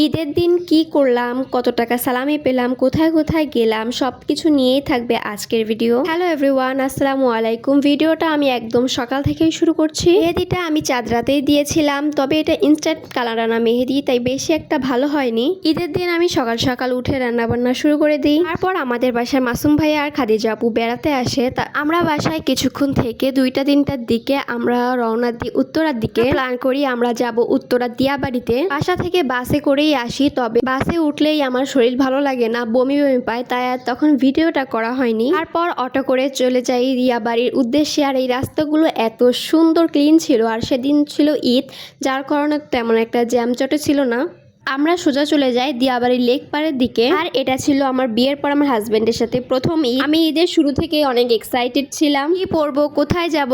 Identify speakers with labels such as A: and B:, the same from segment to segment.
A: ঈদের দিন কি করলাম, কত টাকা সালামি পেলাম, কোথায় কোথায় গেলাম, সব কিছু নিয়েই থাকবে আজকের ভিডিও। হ্যালো এভরিওয়ান, আসসালামু আলাইকুম। ভিডিওটা আমি একদম সকাল থেকেই শুরু করছি। মেহেদিটা আমি চাঁদ রাতেই দিয়েছিলাম, তবে এটা ইনস্ট্যান্ট কালার আনা মেহেদি, তাই বেশি একটা ভালো হয়নি। ঈদের দিন আমি সকাল সকাল উঠে রান্নাবান্না শুরু করে দিই। তারপর আমাদের বাসায় মাসুম ভাইয়া আর খাদিজা আপু বেড়াতে আসে। তা আমরা বাসায় কিছুক্ষণ থেকে 2টা-3টার দিকে আমরা রওনা দিই উত্তরার দিকে। প্ল্যান করি আমরা যাব উত্তরা দিয়াবাড়িতে। বাসা থেকে বাসে করেই আসি, তবে বাসে উঠলেই আমার শরীর ভালো লাগে না, বমি বমি পায়, তাই আর তখন ভিডিওটা করা হয়নি। তারপর অটো করে চলে যাই দিয়াবাড়ির উদ্দেশ্যে। আর এই রাস্তাগুলো এত সুন্দর ক্লিন ছিল, আর সেদিন ছিল ঈদ, যার কারণে তেমন একটা জ্যামজটে ছিল না। আমরা সোজা চলে যাই দিয়াবাড়ির লেক পাড়ের দিকে। আর এটা ছিল আমার বিয়ের পর আমার হাজবেন্ডের সাথে প্রথম ঈদ। আমি ঈদের শুরু থেকে অনেক এক্সাইটেড ছিলাম, কি পরবো, কোথায় যাব,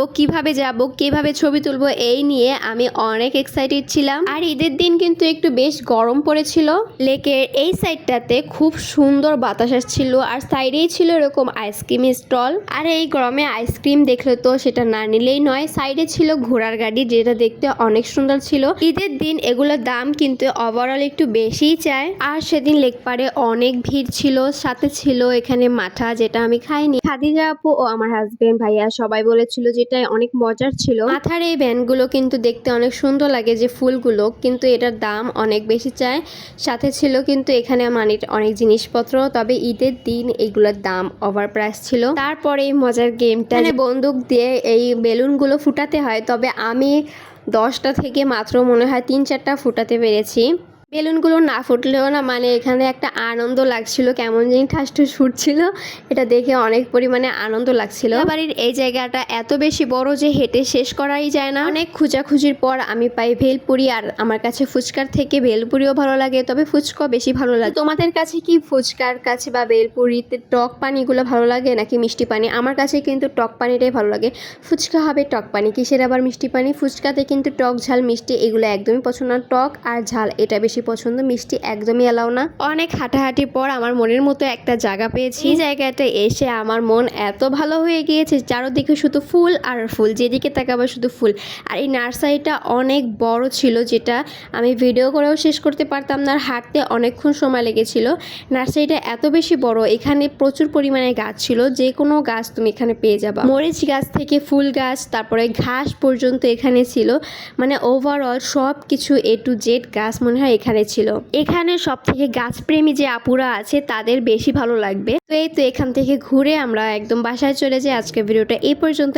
A: কিভাবে ছবি তুলবো, এই নিয়ে আমি অনেক এক্সাইটেড ছিলাম। আর ঈদের দিন কিন্তু একটু বেশ গরম পড়েছিল। লেকের এই সাইডটাতে খুব সুন্দর বাতাস আসছিল, আর সাইডেই ছিল এরকম আইসক্রিম স্টল। আর এই গরমে আইসক্রিম দেখলে তো সেটা না নিলেই নয়। সাইডে ছিল ঘোড়ার গাড়ি, যেটা দেখতে অনেক সুন্দর ছিল। ঈদের দিন এগুলোর দাম কিন্তু ওভারঅল একটু বেশিই চায়। আর সেদিন লেক পাড়ে অনেক ভিড় ছিল, সাথে ছিল এখানে মাঠা, যেটা আমি খাইনি। খাদিজা আপু ও আমার হাজবেন্ড ভাইয়া সবাই বলেছিল যেটা অনেক মজার ছিল। মাথার এই ব্যান্ডগুলো কিন্তু দেখতে অনেক সুন্দর লাগে, যে ফুলগুলো, কিন্তু এটার দাম অনেক বেশি চায়। সাথে ছিল কিন্তু এখানে অনেক জিনিসপত্র, তবে ঈদের দিন এগুলোর দাম ওভার প্রাইস ছিল। তারপরে এই মজার গেমটা, বন্দুক দিয়ে এই বেলুনগুলো ফুটাতে হয়, তবে আমি 10টা থেকে মাত্র মনে হয় 3-4টা ফুটাতে পেরেছি। বেলুনগুলো না ফুটলেও না, মানে এখানে একটা আনন্দ লাগছিল, কেমন জানি ঠাস-ঠুস ফুটছিল, এটা দেখে অনেক পরিমাণে আনন্দ লাগছিল। বাড়ির এই জায়গাটা এত বেশি বড় যে হেঁটে শেষ করাই যায় না। অনেক খোঁজাখুঁজির পর আমি পাই ভেলপুরি, আর আমার কাছে ফুচকার থেকে ভেলপুরিও ভালো লাগে, তবে ফুচকা বেশি ভালো লাগে। তোমাদের কাছে কি ফুচকার কাছে বা ভেলপুরিতে টক পানিগুলো ভালো লাগে নাকি মিষ্টি পানি? আমার কাছে কিন্তু টক পানিটাই ভালো লাগে। ফুচকা হবে টক পানি, কিসের আবার মিষ্টি পানি? ফুচকাতে কিন্তু টক ঝাল মিষ্টি এগুলো একদমই পছন্দ না, টক আর ঝাল এটা বেশি পছন্দ, মিষ্টি একদমই এলাও না। অনেক হাঁটাহাঁটির পর আমার মনের মতো একটা জায়গা পেয়েছি। এই জায়গাটা এসে আমার মন এত ভালো হয়ে গিয়েছে, চারদিকে শুধু ফুল আর ফুল, যেদিকে তাকাবো শুধু ফুল। আর এই নার্সারিটা অনেক বড় ছিল, যেটা আমি ভিডিও করেও শেষ করতে পারতাম না, আর হাঁটতে অনেকক্ষণ সময় লেগেছিল। নার্সারিটা এত বেশি বড়, এখানে প্রচুর পরিমাণে গাছ ছিল, যে কোনো গাছ তুমি এখানে পেয়ে যাবা। মরিচ গাছ থেকে ফুল গাছ, তারপরে ঘাস পর্যন্ত এখানে ছিল, মানে ওভারঅল সব কিছু A to Z গাছ মনে হয় এখানে ছিল। এখানে সব থেকে গাছপ্রেমী যে আপুরা আছে তাদের বেশি ভালো লাগবে। তো এই তো এখান থেকে ঘুরে আমরা একদম বাসায় চলে যাই। আজকের ভিডিওটা এই পর্যন্ত।